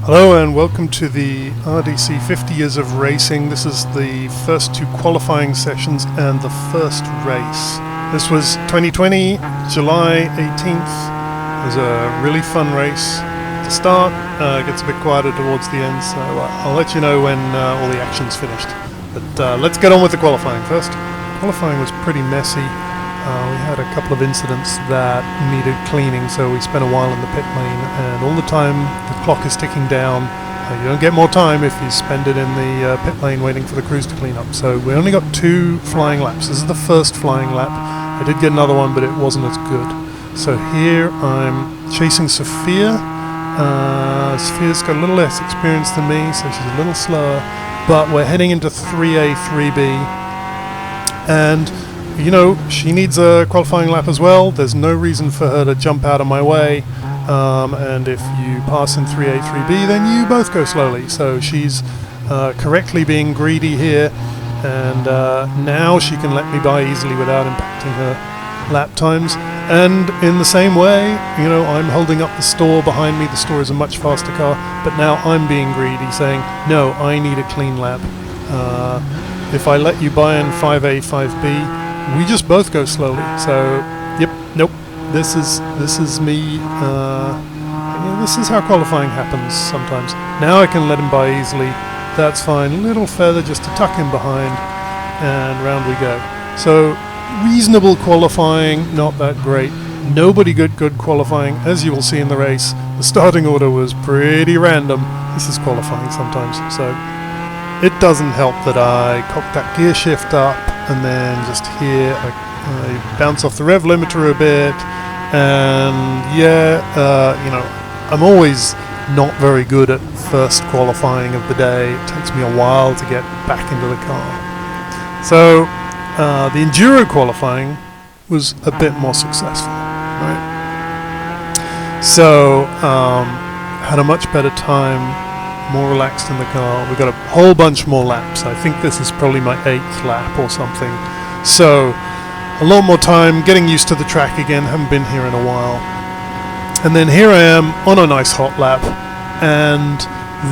Hello and welcome to the IRDC 50 Years of Racing. This is the first two qualifying sessions and the first race. This was 2020, July 18th. It was a really fun race to start. It gets a bit quieter towards the end, so I'll let you know when all the action's finished. But let's get on with the qualifying first. Qualifying was pretty messy. We had a couple of incidents that needed cleaning, so we spent a while in the pit lane, and all the time the clock is ticking down. You don't get more time if you spend it in the pit lane waiting for the crews to clean up. So we only got 2 flying laps. This is the first flying lap. I did get another one, but it wasn't as good. So here I'm chasing Sophia. Sophia's got a little less experience than me, so she's a little slower, but we're heading into 3A, 3B, and you know, she needs a qualifying lap as well. There's no reason for her to jump out of my way. And if you pass in 3A, 3B, then you both go slowly. So she's correctly being greedy here. And now she can let me by easily without impacting her lap times. And in the same way, you know, I'm holding up the Stohr behind me. The Stohr is a much faster car. But now I'm being greedy, saying, no, I need a clean lap. If I let you by in 5A, 5B, we just both go slowly. So, yep, nope. This is me. This is how qualifying happens sometimes. Now I can let him by easily. That's fine. Little feather just to tuck him behind, and round we go. So reasonable qualifying, not that great. Nobody good qualifying, as you will see in the race. The starting order was pretty random. This is qualifying sometimes. So it doesn't help that I cocked that gear shift up, and then just here I bounce off the rev limiter a bit, and yeah, you know, I'm always not very good at first qualifying of the day. It takes me a while to get back into the car. So the Enduro qualifying was a bit more successful, right? So had a much better time, more relaxed in the car. We got a whole bunch more laps. I think this is probably my 8th lap or something. So a lot more time getting used to the track again. Haven't been here in a while. And then here I am on a nice hot lap, and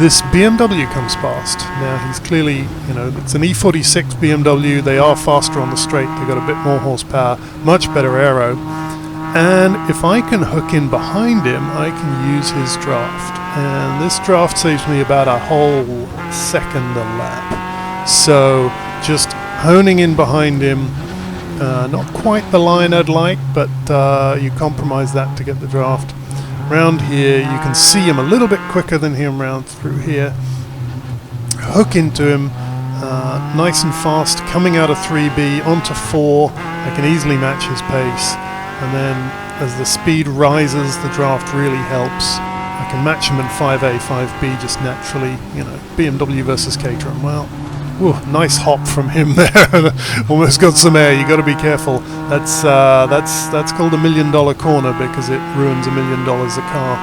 this BMW comes past. Now he's clearly, you know, it's an E46 BMW. They are faster on the straight. They got a bit more horsepower, much better aero. And if I can hook in behind him, I can use his draft. And this draft saves me about a whole second a lap. So just honing in behind him, not quite the line I'd like, but you compromise that to get the draft. Round here, you can see him a little bit quicker than him round through here. Hook into him, nice and fast, coming out of 3B onto 4. I can easily match his pace. And then as the speed rises, the draft really helps. I can match him in 5A, 5B just naturally, you know, BMW versus Caterham. Well, whew, nice hop from him there. Almost got some air. You got to be careful. That's called $1 million corner, because it ruins $1 million a car,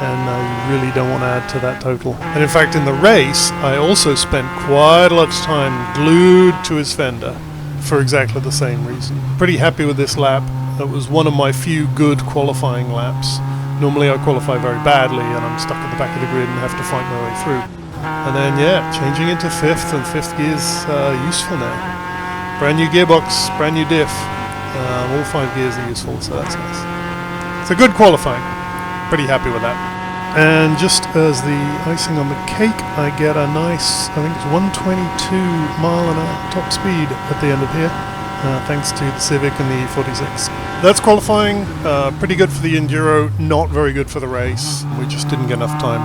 and you really don't want to add to that total. And in fact, in the race, I also spent quite a lot of time glued to his fender for exactly the same reason. Pretty happy with this lap. It was one of my few good qualifying laps. Normally I qualify very badly and I'm stuck at the back of the grid and have to fight my way through. And then yeah, changing into 5th, and 5th gear's useful now. Brand new gearbox, brand new diff. All 5 gears are useful, so that's nice. It's a good qualifying. Pretty happy with that. And just as the icing on the cake, I get a nice, I think it's 122 mile an hour top speed at the end of here. Thanks to the Civic and the E46. That's qualifying. Pretty good for the Enduro, not very good for the race. We just didn't get enough time.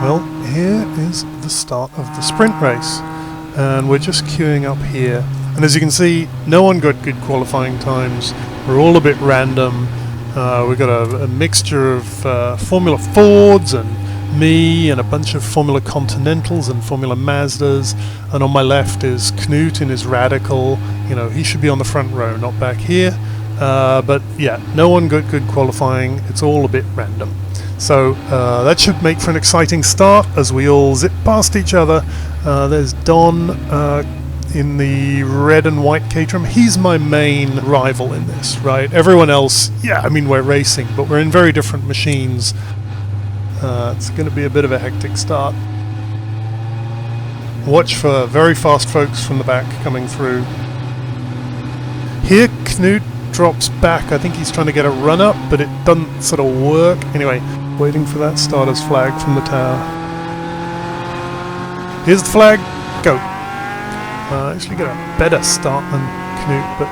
Well, here is the start of the sprint race, and we're just queuing up here. And as you can see, no one got good qualifying times. We're all a bit random. We've got a mixture of Formula Fords and me and a bunch of Formula Continentals and Formula Mazdas, and on my left is Knut in his Radical. You know, he should be on the front row, not back here. But yeah, no one got good qualifying. It's all a bit random. So that should make for an exciting start as we all zip past each other. There's Don in the red and white Caterham. He's my main rival in this, right? Everyone else, yeah, I mean, we're racing, but we're in very different machines. It's going to be a bit of a hectic start. Watch for very fast folks from the back coming through. Here Knut drops back. I think he's trying to get a run up, but it doesn't sort of work. Anyway, waiting for that starter's flag from the tower. Here's the flag. Go. Actually got a better start than Knut, but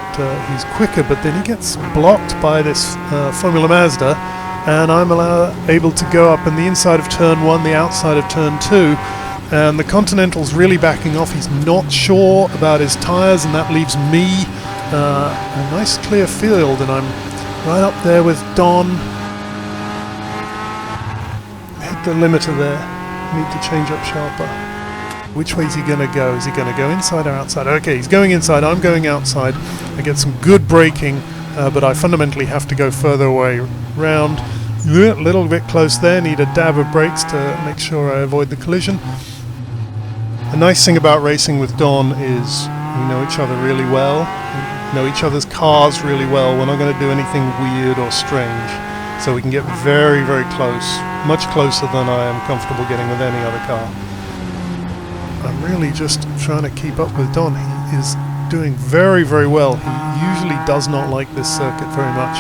he's quicker, but then he gets blocked by this Formula Mazda, and I'm able to go up in the inside of turn 1, the outside of turn 2, and the Continental's really backing off. He's not sure about his tyres, and that leaves me a nice clear field, and I'm right up there with Don. Hit the limiter there. Need to change up sharper. Which way is he going to go? Is he going to go inside or outside? Okay, he's going inside, I'm going outside. I get some good braking, but I fundamentally have to go further away round. A little bit close there, need a dab of brakes to make sure I avoid the collision. The nice thing about racing with Don is we know each other really well, we know each other's cars really well. We're not going to do anything weird or strange, so we can get very, very close, much closer than I am comfortable getting with any other car. I'm really just trying to keep up with Don. He is doing very, very well. He usually does not like this circuit very much,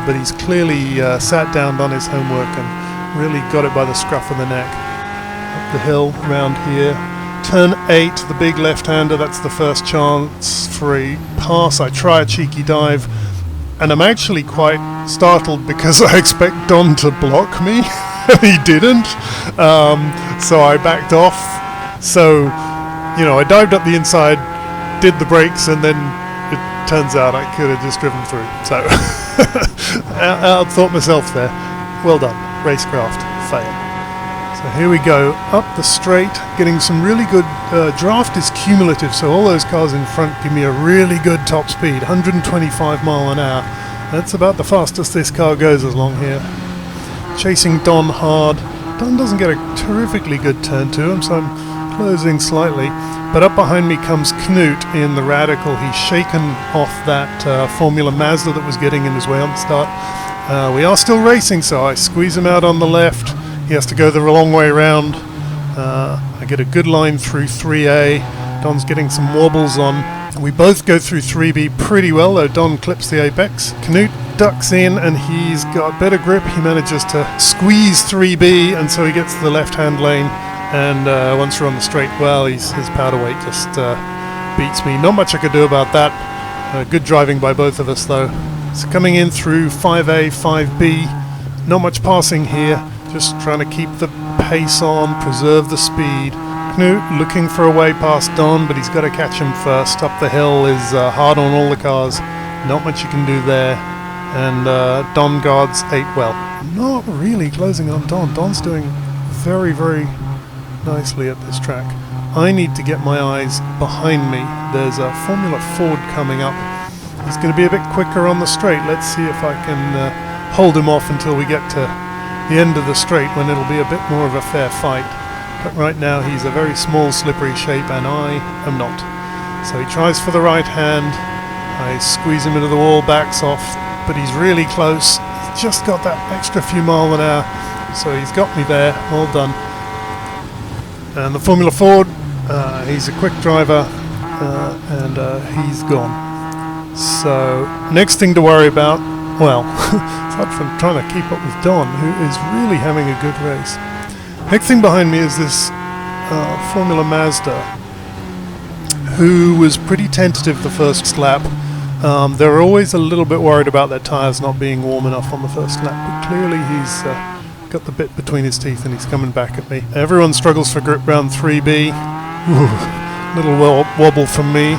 but he's clearly sat down, done his homework, and really got it by the scruff of the neck. Up the hill, round here. Turn 8, the big left-hander, that's the first chance for a pass. I try a cheeky dive, and I'm actually quite startled because I expect Don to block me, and he didn't. So I backed off. So, you know, I dived up the inside, did the brakes, and then it turns out I could have just driven through. So, I outthought myself there. Well done. Racecraft. Fail. So here we go, up the straight, getting some really good, draft is cumulative, so all those cars in front give me a really good top speed, 125 mile an hour. That's about the fastest this car goes along here. Chasing Don hard. Don doesn't get a terrifically good turn to him, so I'm closing slightly. But up behind me comes Knut in the Radical. He's shaken off that Formula Mazda that was getting in his way on the start. We are still racing, so I squeeze him out on the left. He has to go the long way around. I get a good line through 3A. Don's getting some wobbles on. We both go through 3B pretty well, though Don clips the apex. Knut ducks in, and he's got better grip. He manages to squeeze 3B, and so he gets to the left-hand lane. And once we're on the straight, well, his powder weight just beats me. Not much I could do about that. Good driving by both of us, though. So coming in through 5A, 5B. Not much passing here. Just trying to keep the pace on, preserve the speed. Knut looking for a way past Don, but he's got to catch him first. Up the hill is hard on all the cars. Not much you can do there. And Don guards 8 well. Not really closing on Don. Don's doing very, very nicely at this track. I need to get my eyes behind me. There's a Formula Ford coming up. He's going to be a bit quicker on the straight. Let's see if I can hold him off until we get to the end of the straight, when it'll be a bit more of a fair fight. But right now he's a very small slippery shape, and I am not. So he tries for the right hand. I squeeze him into the wall, backs off, but he's really close. He's just got that extra few mile an hour, so he's got me there. Well done. And the Formula Ford, he's a quick driver, and he's gone. So next thing to worry about, well, aside from trying to keep up with Don, who is really having a good race. Next thing behind me is this Formula Mazda, who was pretty tentative the first lap. They're always a little bit worried about their tyres not being warm enough on the first lap, but clearly he's got the bit between his teeth and he's coming back at me. Everyone struggles for grip round 3B. Ooh, little wobble from me.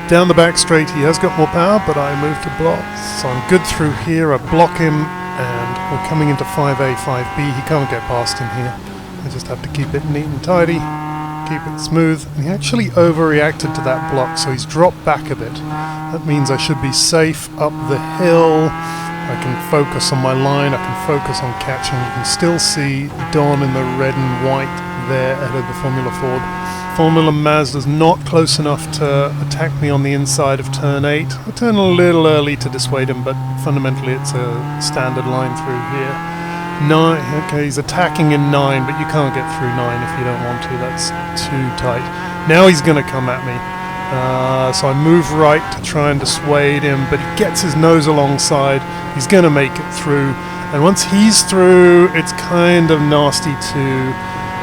Down the back straight he has got more power, but I move to block. So I'm good through here, I block him, and we're coming into 5A, 5B. He can't get past in here. I just have to keep it neat and tidy, keep it smooth. And he actually overreacted to that block, so he's dropped back a bit. That means I should be safe up the hill. I can focus on my line, I can focus on catching. You can still see Don in the red and white there ahead of the Formula Ford. Formula Mazda's not close enough to attack me on the inside of turn 8. I turn a little early to dissuade him, but fundamentally it's a standard line through here. 9. Okay, he's attacking in 9, but you can't get through 9 if you don't want to. That's too tight. Now he's going to come at me. So I move right to try and dissuade him, but he gets his nose alongside. He's going to make it through. And once he's through, it's kind of nasty to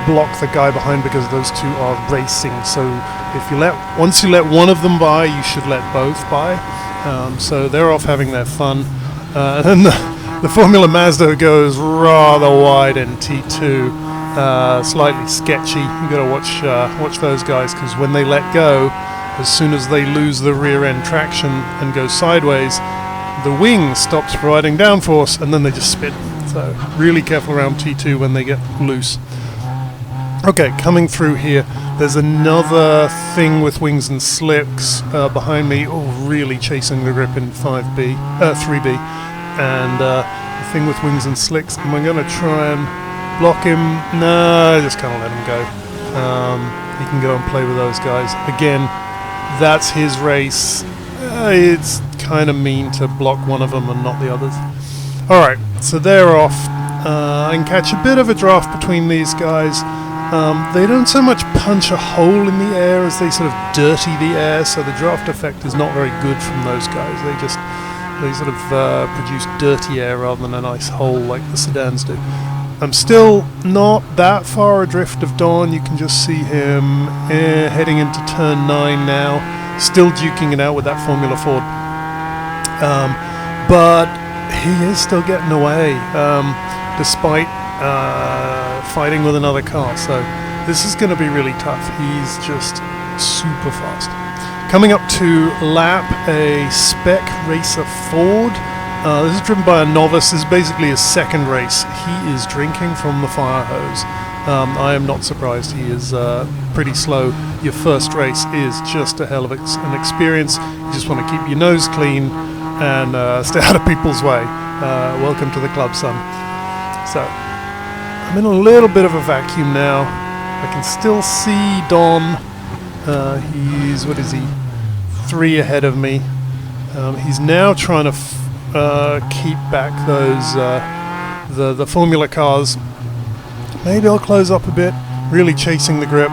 block the guy behind because those two are racing. So if you once you let one of them by, you should let both by. So they're off having their fun. And then the Formula Mazda goes rather wide in T2, slightly sketchy. You got to watch those guys, because when they let go, as soon as they lose the rear end traction and go sideways, the wing stops providing downforce, and then they just spin. So really careful around T2 when they get loose. Okay, coming through here, there's another thing with wings and slicks behind me. Oh, really chasing the grip in 3B. And the thing with wings and slicks, am I going to try and block him? No, I just kind of let him go. He can go and play with those guys. Again, that's his race. It's kind of mean to block one of them and not the others. Alright, so they're off. I can catch a bit of a draft between these guys. They don't so much punch a hole in the air as they sort of dirty the air, so the draft effect is not very good from those guys. They sort of produce dirty air rather than a nice hole like the sedans do. I'm still not that far adrift of Dawn. You can just see him heading into turn 9 now, still duking it out with that Formula Ford. But he is still getting away, despite fighting with another car. So this is going to be really tough. He's just super fast. Coming up to lap a spec racer Ford. This is driven by a novice. This is basically his second race. He is drinking from the fire hose. I am not surprised. He is pretty slow. Your first race is just a hell of an experience. You just want to keep your nose clean and stay out of people's way. Welcome to the club, son. So I'm in a little bit of a vacuum now. I can still see Don. He's, what is he, 3 ahead of me. He's now trying to keep back those the Formula cars. Maybe I'll close up a bit. Really chasing the grip.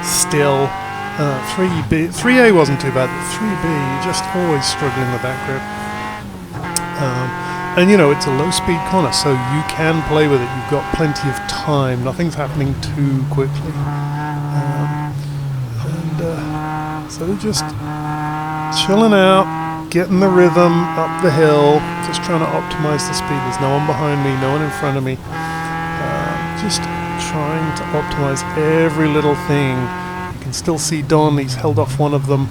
Still, 3A wasn't too bad, but 3B, you're just always struggling with that grip. And you know, it's a low-speed corner, so you can play with it. You've got plenty of time. Nothing's happening too quickly. So just chilling out, getting the rhythm up the hill, just trying to optimize the speed. There's no one behind me, no one in front of me. Just trying to optimize every little thing. You can still see Don. He's held off one of them.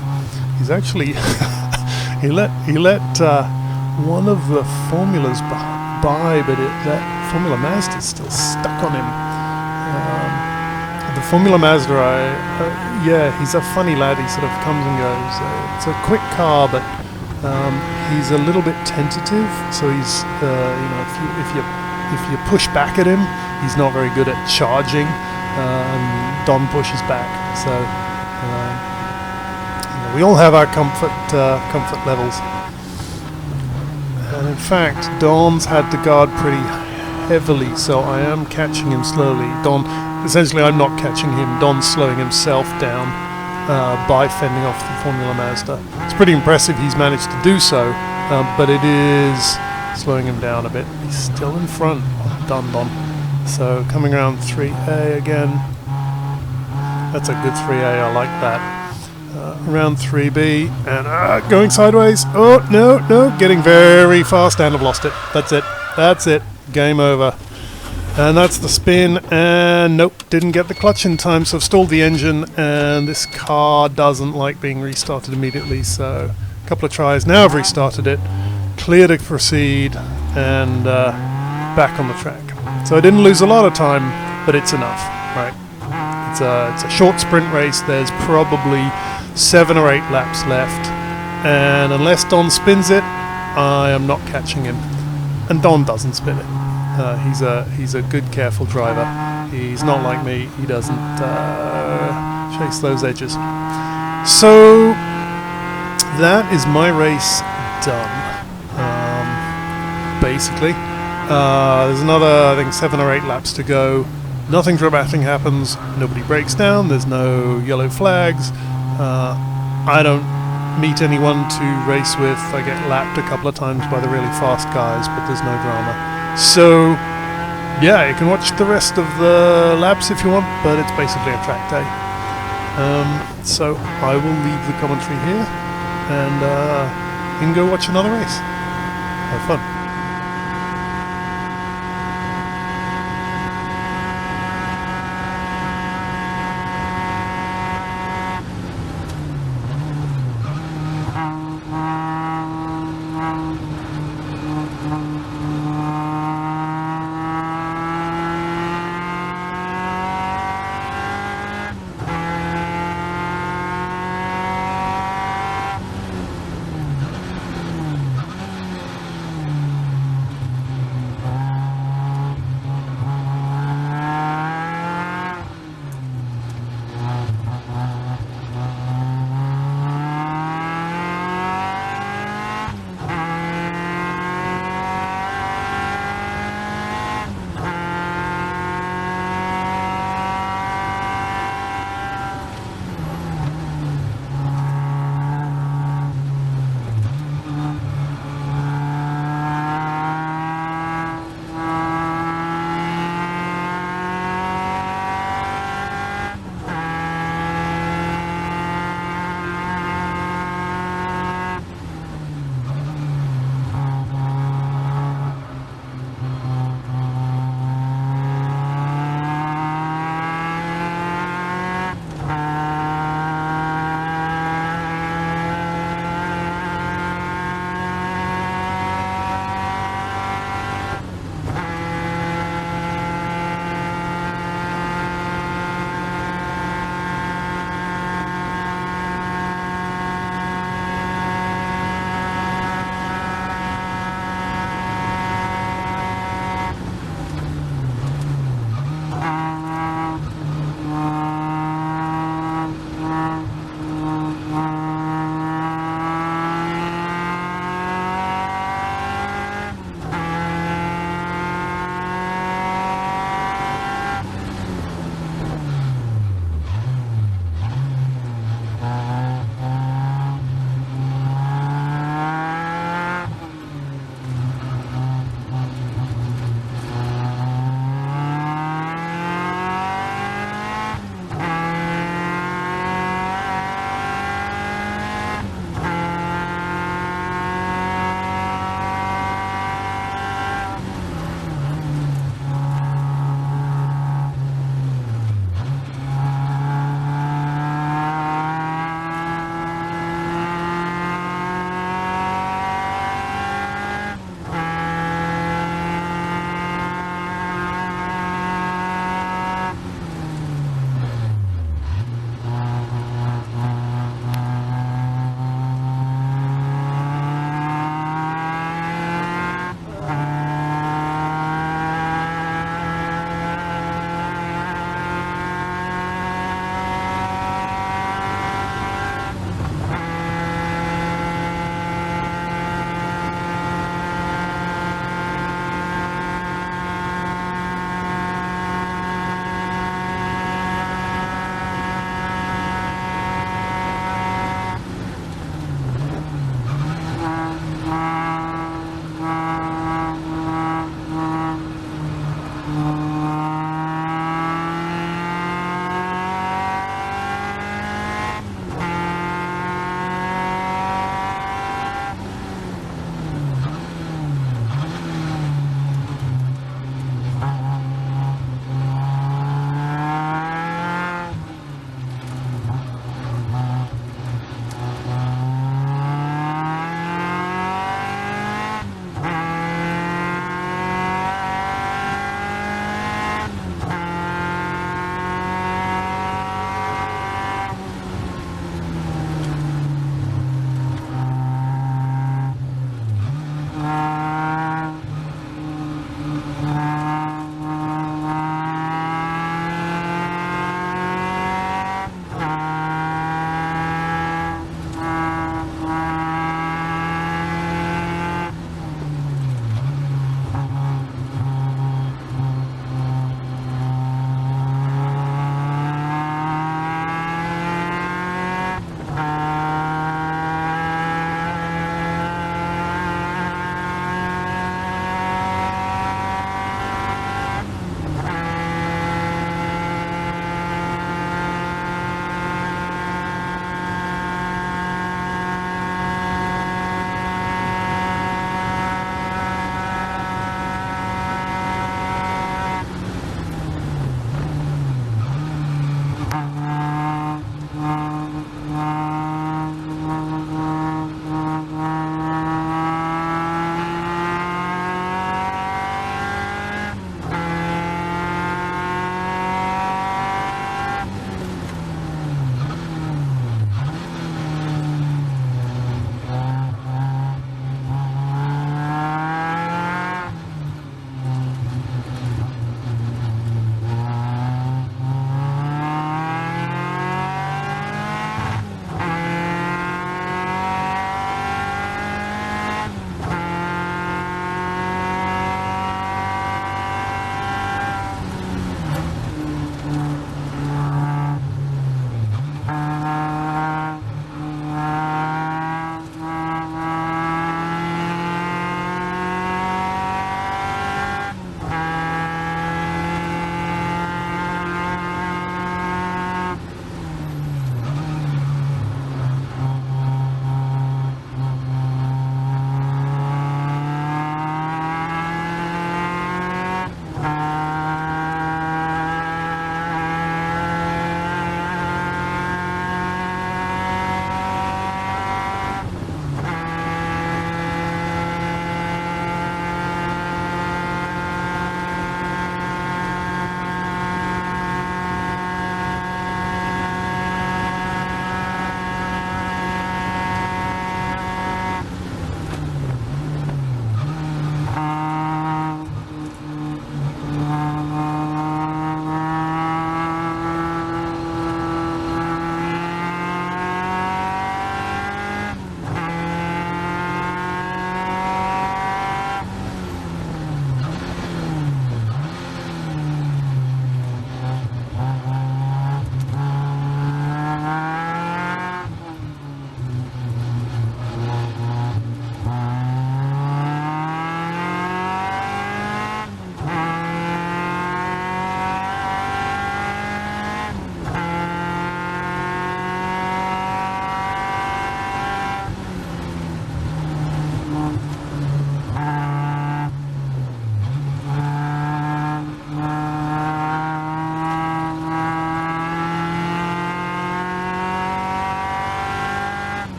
He's actually he let one of the formulas by, but that Formula Mazda is still stuck on him. The Formula Mazda, yeah, he's a funny lad. He sort of comes and goes. It's a quick car, but he's a little bit tentative. So he's, you know, if you push back at him, he's not very good at charging. Don pushes back. So you know, we all have our comfort levels. And in fact, Don's had to guard pretty heavily, so I am catching him slowly. Essentially I'm not catching him, Don's slowing himself down by fending off the Formula Mazda. It's pretty impressive he's managed to do so, but it is slowing him down a bit. He's still in front of Don. So coming around 3A again. That's a good 3A, I like that. Around 3B, and going sideways. Oh, no, getting very fast, and I've lost it. That's it. Game over. And that's the spin, and nope, didn't get the clutch in time, so I've stalled the engine, and this car doesn't like being restarted immediately, so a couple of tries. Now I've restarted it, clear to proceed, and back on the track. So I didn't lose a lot of time, but it's enough, right? It's a short sprint race. There's probably 7 or 8 laps left, and unless Don spins it, I am not catching him. And Don doesn't spin it. He's a good, careful driver. He's not like me. He doesn't chase those edges. So that is my race done. Basically, There's another, I think, 7 or 8 laps to go. Nothing dramatic happens. Nobody breaks down. There's no yellow flags. I don't meet anyone to race with. I get lapped a couple of times by the really fast guys, but there's no drama. So, yeah, you can watch the rest of the laps if you want, but it's basically a track day. So I will leave the commentary here, and you can go watch another race. Have fun.